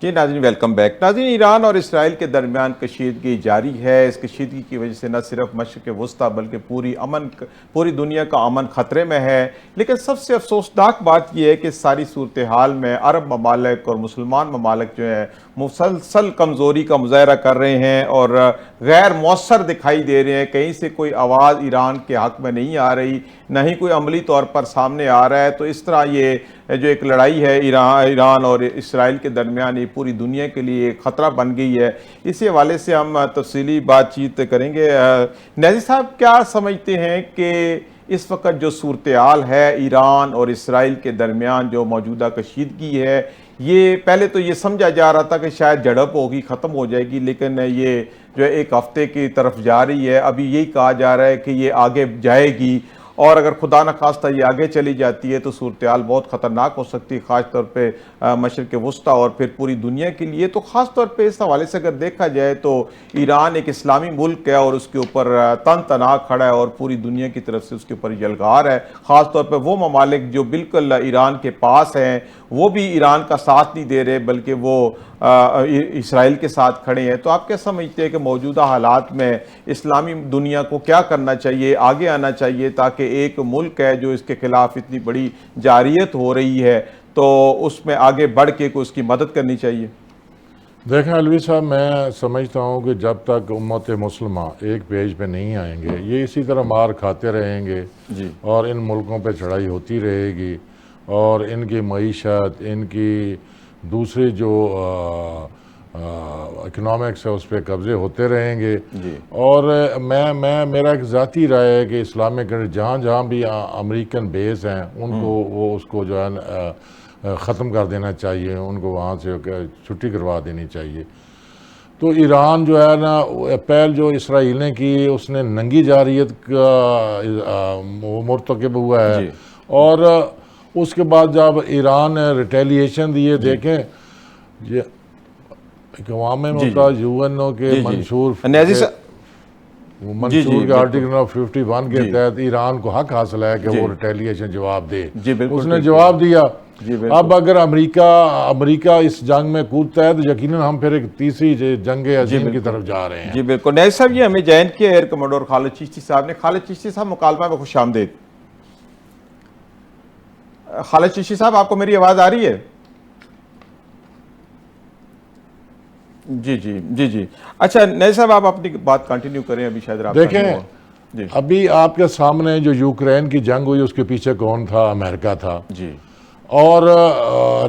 जी नाज़रीन, welcome back. नाज़रीन, Iran और इसराइल के दरमियान कशीदगी जारी है। इस कशीदगी की वजह से न सिर्फ मशरिक़ वस्ता बल्कि पूरी दुनिया का अमन ख़तरे में है। लेकिन सबसे अफसोसनाक बात यह है कि सारी सूरत हाल में अरब ममालिक और मुसलमान ममालिक जो है मुसलसल कमज़ोरी का मुजाहरा कर रहे हैं और गैर मौसर दिखाई दे रहे हैं। कहीं से कोई आवाज़ ईरान के हक़ में नहीं आ रही, न ही कोई अमली तौर पर सामने आ रहा है। तो इस तरह ये जो एक लड़ाई है ईरान और इसराइल के दरमियान, ये पूरी दुनिया के लिए एक ख़तरा बन गई है। इसी हवाले से हम तफसीली बातचीत करेंगे। नाज़िर साहब, क्या समझते हैं कि इस वक्त जो सूरत हाल है ईरान और इसराइल के दरमियान, जो मौजूदा कशीदगी है, ये पहले तो ये समझा जा रहा था कि शायद झड़प होगी, ख़त्म हो जाएगी, लेकिन ये जो है एक हफ्ते की तरफ जा रही है। अभी यही कहा जा रहा है कि ये आगे जाएगी और अगर खुदा न खास्ता ये आगे चली जाती है तो सूरत हाल बहुत ख़तरनाक हो सकती है, ख़ास तौर पे मशरिक़ वस्ता और फिर पूरी दुनिया के लिए। तो ख़ास तौर पे इस हवाले से अगर देखा जाए तो ईरान एक इस्लामी मुल्क है और उसके ऊपर तन तना खड़ा है और पूरी दुनिया की तरफ से उसके ऊपर यलगार है। ख़ास तौर पर वो ममालिक जो बिल्कुल ईरान के पास हैं, वो भी ईरान का साथ नहीं दे रहे, बल्कि वो इसराइल के साथ खड़े हैं। तो आप क्या समझते हैं कि मौजूदा हालात में इस्लामी दुनिया को क्या करना चाहिए, आगे आना चाहिए, ताकि एक मुल्क है जो इसके खिलाफ इतनी बड़ी जारियत हो रही है तो उसमें आगे बढ़ के उसकी मदद करनी चाहिए? देखें अलवी साहब, मैं समझता हूँ कि जब तक उम्मत मुसलमा एक पेज पे नहीं आएंगे, ये इसी तरह मार खाते रहेंगे जी। और इन मुल्कों पे चढ़ाई होती रहेगी और इनकी मईशत, इनकी दूसरी जो इकनॉमिक्स है उस पर कब्ज़े होते रहेंगे। और मेरा एक ज़ाती राय है कि इस्लामिक जहाँ जहाँ भी अमेरिकन बेस हैं उनको वो उसको जो है ख़त्म कर देना चाहिए, उनको वहाँ से छुट्टी करवा देनी चाहिए। तो ईरान जो है ना, पहल जो इसराइल ने की उसने नंगी जारियत का मुर्तकब हुआ है और उसके बाद जब ईरान ने रिटेलिएशन दिए, देखें ये अक़वाम मुत्तहिदा यूएनओ के मंशूर के आर्टिकल 51 के तहत ईरान को हक हासिल है कि वो रिटेलिएशन जवाब दे। उसने जवाब दिया। अब अगर अमेरिका इस जंग में कूदता है तो यकीनन हम फिर एक तीसरी जंग अजीम की तरफ जा रहे हैं। जी बिल्कुल। नाज़िर साहब, ये हमें ज्वाइन किया एयर कमांडर खालिद चिश्ती साहब ने। खालिद चिश्ती साहब, मुकालमा में खुशामदीद। खालिद चिश्ती साहब, आपको मेरी आवाज़ आ रही है? जी जी जी जी। अच्छा नाज़िर साहब, आप अपनी बात कंटिन्यू करें। अभी शायद देखें, अभी आपके सामने जो यूक्रेन की जंग हुई उसके पीछे कौन था? अमेरिका था जी। और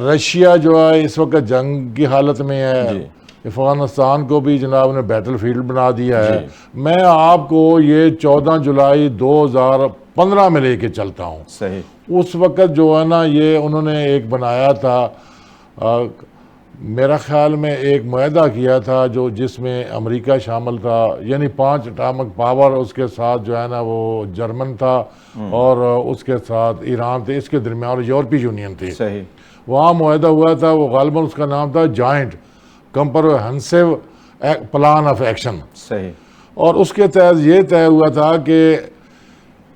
रशिया जो है इस वक्त जंग की हालत में है। अफगानिस्तान को भी जनाब ने बैटल फील्ड बना दिया है। मैं आपको ये 14 जुलाई 2015 में लेके चलता हूँ। सही। उस वक्त जो है ना, ये उन्होंने एक बनाया था, मेरा ख्याल में एक मुआहदा किया था जो जिसमें अमेरिका शामिल था, यानी 5 एटॉमिक पावर, उसके साथ जो है ना वो जर्मन था और उसके साथ ईरान थे, इसके दरमियान यूरोपीय यूनियन थी। सही। वहाँ मुआहदा हुआ था, वो गालिबन उसका नाम था joint comprehensive plan of action. सही। और उसके तहत ये तय हुआ था कि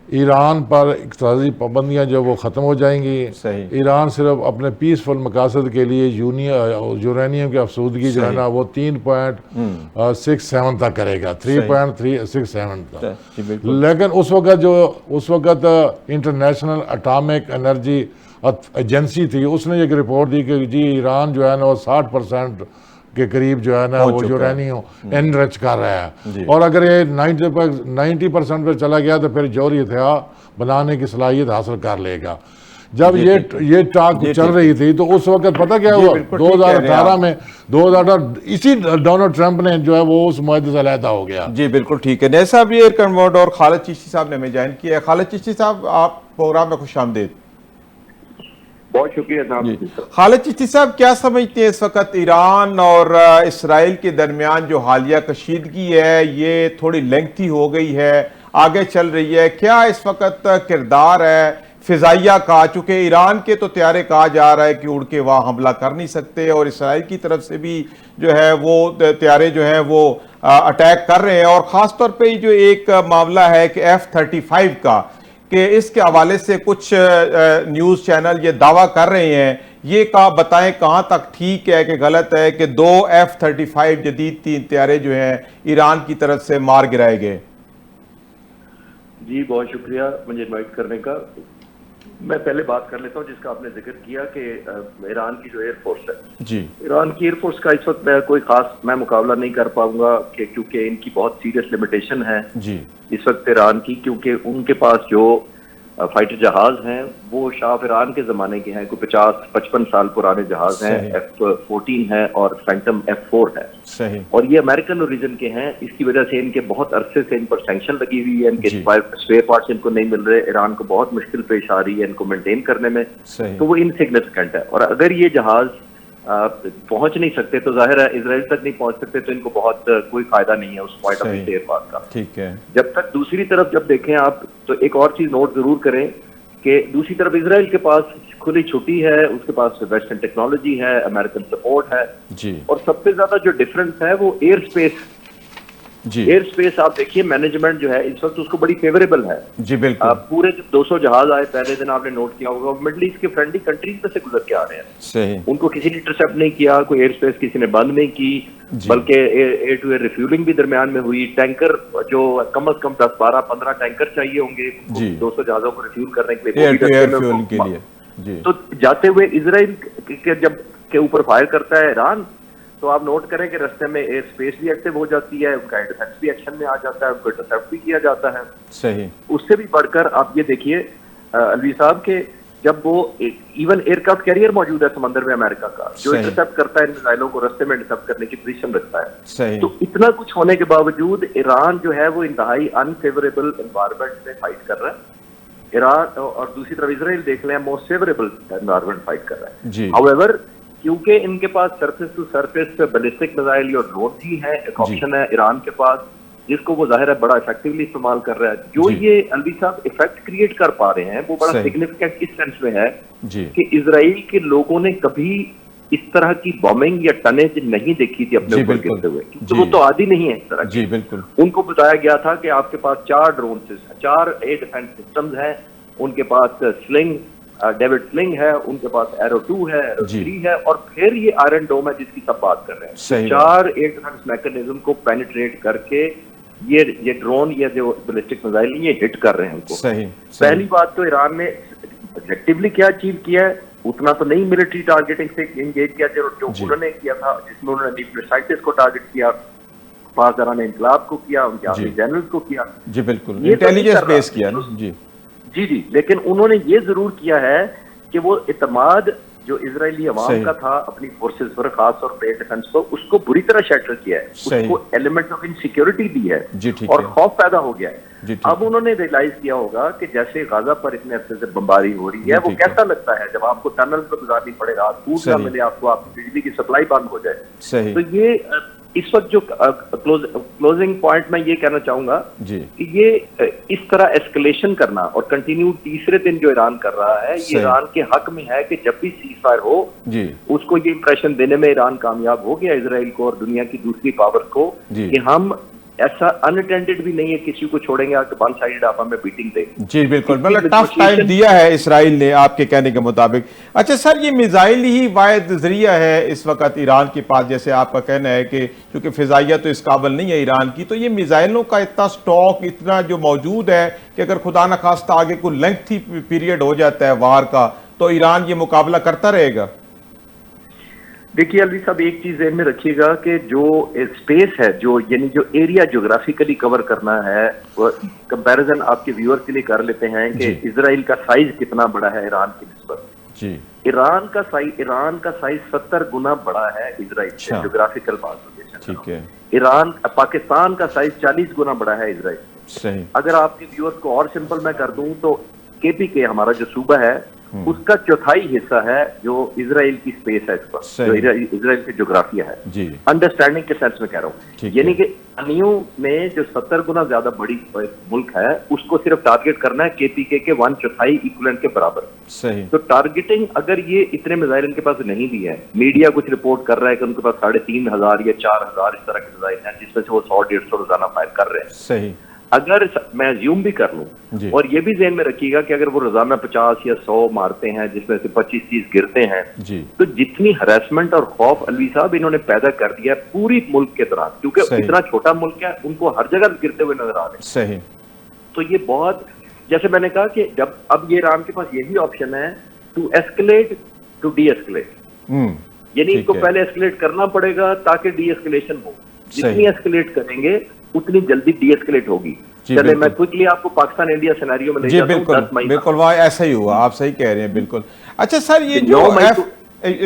ईरान पर इक़्तिसादी पाबंदियाँ जो वो ख़त्म हो जाएंगी। सही। ईरान सिर्फ अपने पीसफुल मकासद के लिए यूरेनियम की अफसूदगी जो है ना वो 3.67 तक करेगा, 3.367 तक। लेकिन उस वक्त इंटरनेशनल एटॉमिक एनर्जी एजेंसी थी, उसने एक रिपोर्ट दी कि जी ईरान जो है ना वो 60% के करीब जो है ना वो यूरेनियम एनरिच कर रहा है और अगर ये 90% पर चला गया तो फिर जौहरी हथियार बनाने की सलाहियत हासिल कर लेगा। जब ये टाक चल रही थी तो उस वक्त पता क्या हुआ? 2018 में 2018 इसी डोनाल्ड ट्रंप ने जो है वो उस मुआहदे से अलहदा हो गया। जी बिल्कुल ठीक है। नाज़िर साहब, ये एयर कमांडर खालिद चिश्ती साहब ने हमें ज्वाइन किया है। खालिद चिश्ती साहब, आप प्रोग्राम में खुशामदीद। बहुत शुक्रिया साहब। खालिद चिश्ती साहब, क्या समझते हैं इस वक्त ईरान और इसराइल के दरमियान जो हालिया कशीदगी है ये थोड़ी लेंथी हो गई है, आगे चल रही है? क्या इस वक्त किरदार है फिजाइया का? चूंकि ईरान के तो त्यारे कहा जा रहा है कि उड़ के वहाँ हमला कर नहीं सकते और इसराइल की तरफ से भी जो है वो त्यारे जो है वो अटैक कर रहे हैं। और ख़ास तौर पे जो एक मामला है कि F-35 का, कि इसके हवाले से कुछ न्यूज़ चैनल ये दावा कर रहे हैं ये बताएं कहाँ तक ठीक है कि गलत है कि 2 F-35 जदीद 3 तैयारे जो हैं ईरान की तरफ से मार गिराए गए। जी बहुत शुक्रिया मुझे इनवाइट करने का। मैं पहले बात कर लेता हूँ जिसका आपने जिक्र किया कि ईरान की जो एयरफोर्स है जी, ईरान की एयरफोर्स का इस वक्त मैं कोई खास मुकाबला नहीं कर पाऊंगा कि क्योंकि इनकी बहुत सीरियस लिमिटेशन है जी, इस वक्त ईरान की, क्योंकि उनके पास जो फाइटर जहाज हैं वो शाह ईरान के ज़माने के हैं, कोई 50-55 साल पुराने जहाज हैं, F-14 है और फैंटम F-4 है सही, और ये अमेरिकन ओरिजिन के हैं। इसकी वजह से इनके बहुत अरसे से इन पर सैंक्शन लगी हुई है, इनके स्पेयर पार्ट्स इनको नहीं मिल रहे, ईरान को बहुत मुश्किल पेश आ रही है इनको मेंटेन करने में, तो वो इनसिग्निफिकेंट है। और अगर ये जहाज पहुंच नहीं सकते तो जाहिर है इजराइल तक नहीं पहुंच सकते, तो इनको बहुत कोई फायदा नहीं है उस पॉइंट ऑफ व्यू से एयरपास का। ठीक है। जब तक दूसरी तरफ जब देखें आप तो एक और चीज नोट जरूर करें कि दूसरी तरफ इजराइल के पास खुली छुट्टी है, उसके पास वेस्टर्न टेक्नोलॉजी है, अमेरिकन सपोर्ट है जी, और सबसे ज्यादा जो डिफरेंस है वो एयर स्पेस जी, एयर स्पेस आप देखिए मैनेजमेंट जो है इस वक्त उसको बड़ी फेवरेबल है जी बिल्कुल। पूरे जब 200 जहाज आए पहले दिन आपने नोट किया होगा, मिडल ईस्ट के फ्रेंडली कंट्रीज में से गुजर के आ रहे हैं, सही, उनको किसी ने इंटरसेप्ट नहीं किया, कोई एयर स्पेस किसी ने बंद नहीं की, बल्कि एयर टू एयर रिफ्यूलिंग भी दरमियान में हुई। टैंकर जो कम से कम 10-12-15 टैंकर चाहिए होंगे 200 जहाजों को रिफ्यूल करने के लिए, एयर टू एयर फ्यूल के लिए जी। तो जाते हुए इजराइल के जब के ऊपर फायर करता है ईरान, तो आप नोट करें कि रास्ते में एयर स्पेस भी एक्टिव हो जाती है, उनका डिफेंस भी एक्शन में आ जाता है, उनको इंटरसेप्ट भी किया जाता है। सही। उससे भी बढ़कर आप ये देखिए अलवी साहब के जब वो इवन एयरक्राफ्ट कैरियर मौजूद है समंदर में अमेरिका का, जो इंटरसेप्ट करता है इन मिसाइलों को, रास्ते में इंटरसेप्ट करने की पोजीशन रखता है। सही। तो इतना कुछ होने के बावजूद ईरान जो है वो इंतहाई अनफेवरेबल एनवायरमेंट में फाइट कर रहा है। ईरान और दूसरी तरफ इजराइल देख लें मोस्ट फेवरेबल एनवायरमेंट फाइट कर रहा है जी। हाउएवर क्योंकि इनके पास surface to surface ballistic missile और ड्रोन ही है, एक ऑप्शन है ईरान के पास जिसको वो जाहिर है बड़ा इफेक्टिवली इस्तेमाल कर रहा है। जो ये अलवी साहब इफेक्ट क्रिएट कर पा रहे हैं वो बड़ा सिग्निफिकेंट इस सेंस में है कि इजराइल के लोगों ने कभी इस तरह की बॉम्बिंग या टनेज नहीं देखी थी अपने ऊपर गिरते हुए, तो वो तो आदि नहीं है इस तरह की। बिल्कुल। उनको बताया गया था कि आपके पास 4 ड्रोन 4 एयर डिफेंस सिस्टम्स हैं, उनके पास स्लिंग डेविड स्लिंग है, उनके पास एरो 2 है, एरो 3 है और फिर ये आयरन डोम है जिसकी सब बात कर रहे हैं। 4 एयर डिफेंस मैकेनिज्म को पेनिट्रेट करके ये ड्रोन या जो बैलिस्टिक मिसाइल ये हिट कर रहे हैं उनको। सही। पहली बात तो ईरान ने ऑब्जेक्टिवली क्या अचीव किया है, उतना तो नहीं मिलिट्री टारगेटिंग से एंगेज किया जो उन्होंने किया था, जिसमें उन्होंने न्यूक्लियर साइंटिस्ट को टारगेट किया, पासदारान इंकलाब को किया, उनके आर्मी जनरल्स को किया जी, बिल्कुल इंटेलिजेंस बेस किया ना जी जी। लेकिन उन्होंने ये जरूर किया है कि वो इतमाद जो इजरायली अवाम का था अपनी फोर्सेस पर, खास तौर पर डिफेंस पर, उसको बुरी तरह शैटर किया है, उसको एलिमेंट ऑफ इनसिक्योरिटी दी है और खौफ पैदा हो गया है। अब उन्होंने रियलाइज किया होगा कि जैसे गाजा पर इतने अरसे से बमबारी हो रही है, वो कैसा लगता है जब आपको टनल पर गुजारनी पड़े, रात फूड ना मिले आपको, आपकी बिजली की सप्लाई बंद हो जाए। तो ये इस वक्त जो क्लोजिंग पॉइंट मैं ये कहना चाहूंगा कि ये इस तरह एस्केलेशन करना और कंटिन्यू तीसरे दिन जो ईरान कर रहा है, ये ईरान के हक में है कि जब भी सीज फायर हो उसको ये इंप्रेशन देने में ईरान कामयाब हो गया इजराइल को और दुनिया की दूसरी पावर को कि हम ऐसा अनअटेंडेड भी नहीं है, किसी को छोड़ेंगे वन साइडेड आप हमें बीटिंग देंगे जी। बिल्कुल, मतलब टफ टाइम दिया है इसराइल ने आपके कहने के मुताबिक। अच्छा सर, ये मिसाइल ही वाहिद जरिया है इस वक्त ईरान के पास, जैसे आपका कहना है कि क्योंकि फिजाइया तो इस काबिल नहीं है ईरान की, तो ये मिसाइलों का इतना स्टॉक इतना जो मौजूद है कि अगर खुदा न खास्ता आगे कोई लेंथी पीरियड हो जाता है वार का, तो ईरान ये मुकाबला करता रहेगा। देखिए अलवी साहब, एक चीज ध्यान में रखिएगा कि जो स्पेस है, जो यानी जो एरिया ज्योग्राफिकली कवर करना है, वो कंपैरिजन आपके व्यूअर के लिए कर लेते हैं कि इजराइल का साइज कितना बड़ा है ईरान की निस्बत जी। ईरान का साइज 70 गुना बड़ा है इजराइल से, ज्योग्राफिकल बात ठीक है। पाकिस्तान का साइज 40 गुना बड़ा है इजराइल से। अगर आपके व्यूअर्स को और सिंपल मैं कर दूं तो KPK हमारा जो सूबा है उसका चौथाई हिस्सा है जो इजराइल की स्पेस है, इस पर जो इजराइल की ज्योग्राफिया है जी। अंडरस्टैंडिंग के सेंस में कह रहा हूँ, यानी कि अनियो में जो 70 गुना ज्यादा बड़ी मुल्क है उसको सिर्फ टारगेट करना है KPK के 1/4 इक्विवेलेंट के बराबर सही। तो टारगेटिंग अगर ये इतने मिसाइल इनके पास नहीं भी है, मीडिया कुछ रिपोर्ट कर रहा है कि उनके पास 3500 या 4000 इस तरह के मिसाइल हैं जिसमें से वो 100-150 रोजाना फायर कर रहे हैं सही। अगर मैं अज्यूम भी कर जी। लूं, और ये भी ज़हन में रखिएगा कि अगर वो रोजाना 50 या 100 मारते हैं जिसमें से 25-30 गिरते हैं, जी। तो जितनी हरासमेंट और खौफ अलवी साहब इन्होंने पैदा कर दिया है पूरी मुल्क के दौरान, क्योंकि सही। इतना छोटा मुल्क है, उनको हर जगह गिरते हुए नजर आ रहे हैं। सही। तो ये बहुत, जैसे मैंने कहा कि जब अब ये ईरान के पास यही ऑप्शन है to escalate to deescalate, यानी ठीक इनको है। पहले एस्केलेट करना पड़ेगा ताकि डी एस्केलेशन हो। सही। जितनी एस्केलेट करेंगे उतनी जल्दी डी एस्केलेट होगी। जी, चले बिल्कुल। मैं क्विकली आपको पाकिस्तान इंडिया सिनेरियो में ले जी जाता हूं। बिल्कुल 10 मई बिल्कुल, वहाँ ऐसा ही हुआ, आप सही कह रहे हैं बिल्कुल। अच्छा सर, ये जो 9 मई एफ को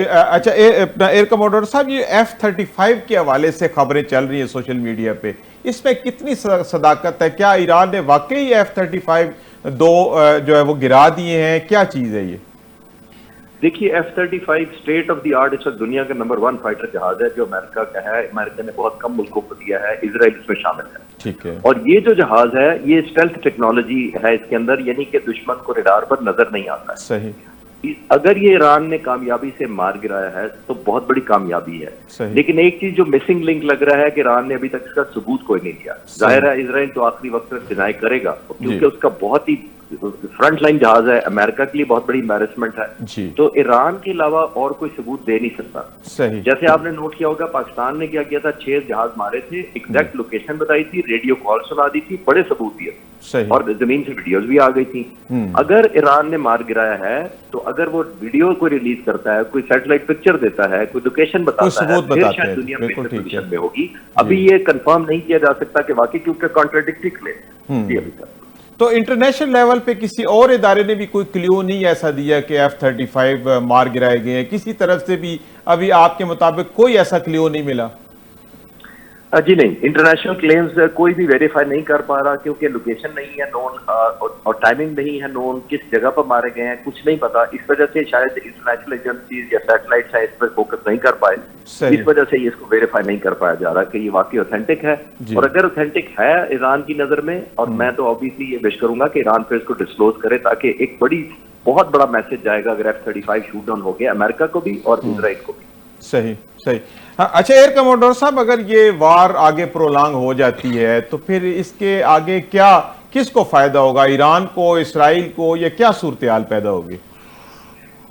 अच्छा अपना एयर कमोडोर साहब, ये F-35 के हवाले से खबरें चल रही हैं सोशल मीडिया पे, इसमें कितनी सदाकत है? क्या ईरान ने वाकई F-35 जो है वो गिरा दिए हैं? क्या चीज़ है ये? देखिए, F-35 state of the art इस वक्त दुनिया का नंबर 1 फाइटर जहाज है जो अमेरिका का है। अमेरिका ने बहुत कम मुल्कों को दिया है, इजराइल इसमें शामिल है। ठीक है। और ये जो जहाज है ये स्टेल्थ टेक्नोलॉजी है इसके अंदर, यानी कि दुश्मन को रडार पर नजर नहीं आता है। सही। अगर ये ईरान ने कामयाबी से मार गिराया है तो बहुत बड़ी कामयाबी है। सही। लेकिन एक चीज जो मिसिंग लिंक लग रहा है कि ईरान ने अभी तक इसका सबूत कोई नहीं दिया। जाहिर है इजराइल तो आखिरी वक्त तक डिनाई करेगा, क्योंकि उसका बहुत ही फ्रंट लाइन जहाज है, अमेरिका के लिए बहुत बड़ी एम्बैरेसमेंट है। जी। तो ईरान के अलावा और कोई सबूत दे नहीं सकता। सही। जैसे आपने नोट किया होगा, पाकिस्तान ने क्या किया था, 6 जहाज मारे थे, एग्जैक्ट लोकेशन बताई थी, रेडियो कॉल सुना दी थी, बड़े सबूत दिए सही। और जमीन से वीडियोस भी आ गई थी। अगर ईरान ने मार गिराया है तो अगर वो वीडियो को रिलीज करता है, कोई सैटेलाइट पिक्चर देता है, कोई लोकेशन बताता है, सबूत फिर बताते शायद हैं। दुनिया बिल्कुल बेहतर ठीक है। पोजीशन में होगी। अभी ये कंफर्म नहीं किया जा सकता कि वाकई, क्योंकि कॉन्ट्राडिक्टरी क्लेम अभी तक। तो इंटरनेशनल लेवल पे किसी और इदारे ने भी कोई क्ल्यू नहीं ऐसा दिया कि F-35 मार गिराए गए हैं? किसी तरफ से भी अभी आपके मुताबिक कोई ऐसा क्ल्यू नहीं मिला? जी नहीं, इंटरनेशनल क्लेम्स कोई भी वेरीफाई नहीं कर पा रहा, क्योंकि लोकेशन नहीं है नोन और टाइमिंग नहीं है नोन, किस जगह पर मारे गए हैं कुछ नहीं पता। इस वजह से शायद इंटरनेशनल एजेंसीज या सैटेलाइट्स है इस पर फोकस नहीं कर पाए। इस वजह से ये इसको वेरीफाई नहीं कर पाया जा रहा कि ये वाकई ऑथेंटिक है। और अगर ऑथेंटिक है ईरान की नजर में, और मैं तो ऑब्वियसली ये विश करूंगा कि ईरान फिर इसको डिस्क्लोज करे, ताकि एक बहुत बड़ा मैसेज जाएगा अगर F-35 शूट डाउन हो गया, अमेरिका को भी और इजराइल को भी। सही सही। हाँ, अच्छा एयर कमोडोर साहब, अगर ये वार आगे प्रोलॉन्ग हो जाती है तो फिर इसके आगे क्या, किसको फायदा होगा? ईरान को, इसराइल को, या क्या सूरत हाल पैदा होगी?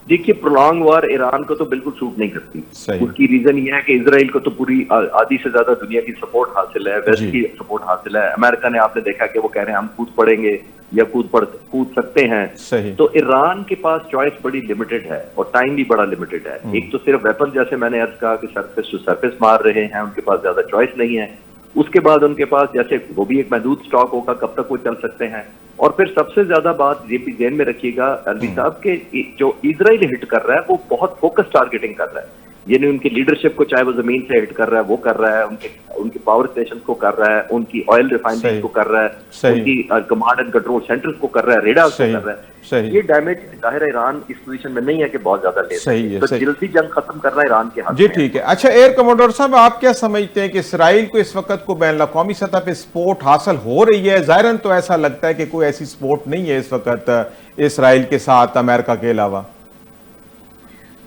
देखिए, प्रोलॉन्ग वार ईरान को तो बिल्कुल सूट नहीं करती। उसकी रीजन ये है कि इजराइल को तो पूरी आधी से ज्यादा दुनिया की सपोर्ट हासिल है, वेस्ट की सपोर्ट हासिल है। अमेरिका ने, आपने देखा कि वो कह रहे हैं हम कूद पड़ेंगे या कूद सकते हैं। सही। तो ईरान के पास चॉइस बड़ी लिमिटेड है और टाइम भी बड़ा लिमिटेड है। एक तो सिर्फ वेपन, जैसे मैंने अर्ज कहा कि सरफेस टू सरफेस मार रहे हैं, उनके पास ज्यादा चॉइस नहीं है। उसके बाद उनके पास जैसे वो भी एक महदूद स्टॉक होगा, कब तक वो चल सकते हैं। और फिर सबसे ज्यादा बात ये भी ध्यान में रखिएगा अलवी साहब के, जो इजराइल हिट कर रहा है वो बहुत फोकस टारगेटिंग कर रहा है। यानी उनकी लीडरशिप को, चाहे वो जमीन से हिट कर रहा है वो कर रहा है, उनके पावर स्टेशन को कर रहा है, उनकी ऑयल रिफाइनरी को कर रहा है, उनकी कमांड एंड कंट्रोल सेंटर्स को कर रहा है, रेडार को कर रहा है। ये डैमेज जाहिर है ईरान इस पोजीशन में नहीं है कि बहुत ज्यादा ले सही है, तो जल्दी जंग खत्म करना ईरान के हाथ में। जी ठीक है। अच्छा एयर कमोडोर साहब, आप क्या समझते हैं कि इसराइल को इस वक्त को बैन अवी सतह पे सपोर्ट हासिल हो रही है? जाहिरन तो ऐसा लगता है कि कोई ऐसी सपोर्ट नहीं है इस वक्त इसराइल के साथ अमेरिका के अलावा।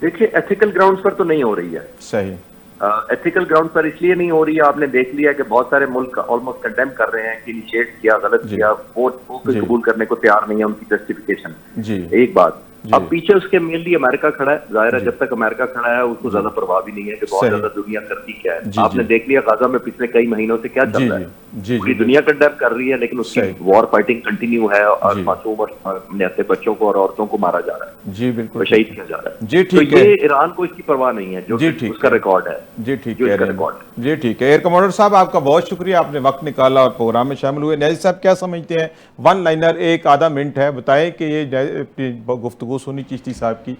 देखिए, एथिकल ग्राउंड्स पर तो नहीं हो रही है। सही। एथिकल ग्राउंड पर इसलिए नहीं हो रही है, आपने देख लिया कि बहुत सारे मुल्क ऑलमोस्ट कंडेम कर रहे हैं कि इनिशिएट किया, गलत किया, वो कबूल करने को तैयार नहीं है उनकी जस्टिफिकेशन। एक बात। अब पीछे उसके मेनली अमेरिका खड़ा है। जाहिर है जब तक अमेरिका खड़ा है उसको ज्यादा प्रभाव भी नहीं है कि बहुत ज्यादा दुनिया करती क्या है। आपने देख लिया गाजा में पिछले कई महीनों से क्या चल रहा है, पूरी दुनिया कंडेम कर रही है, लेकिन उसकी वॉर फाइटिंग कंटिन्यू है और मासूम और निहत्थे बच्चों को और औरतों को मारा जा रहा है। जी बिल्कुल, शहीद किया जा रहा है। जी ठीक है। ये ईरान को इसकी परवाह नहीं है, जो उसका रिकॉर्ड है। जी ठीक है। जी ठीक है। एयर कमोडोर साहब, आपका बहुत शुक्रिया, आपने वक्त निकाला और प्रोग्राम में शामिल हुए। नाजिर साहब, क्या समझते हैं? वन लाइनर, एक आधा मिनट है, बताएं कि ये गुफ्तगू सुनी चिश्ती साहब की।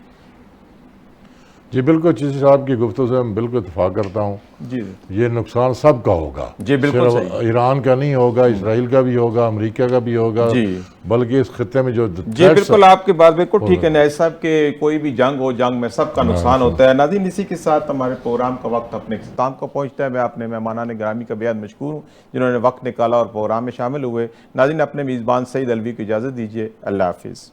जी बिल्कुल, चिश्ती साहब की गुफ्तगू से मैं बिल्कुल इत्तेफाक करता हूँ। जी, ये नुकसान सबका होगा। जी बिल्कुल सही। ईरान का नहीं होगा, इसराइल का भी होगा, अमेरिका का भी होगा, बल्कि इस खित्ते में जो जी बिल्कुल, आपकी बात बिल्कुल ठीक है नाजिर साहब के, कोई भी जंग हो, जंग में सबका नुकसान होता है। नाज़रीन, इसी के साथ हमारे प्रोग्राम का वक्त अपने इख्तिताम को पहुंचता है। मैं अपने मेहमानान ग्रामी का बेहद मशकूर हूँ जिन्होंने वक्त निकाला और प्रोग्राम में शामिल हुए। नाज़रीन, अपने मेज़बान सईद अलवी को इजाज़त दीजिए। अल्लाह हाफिज़।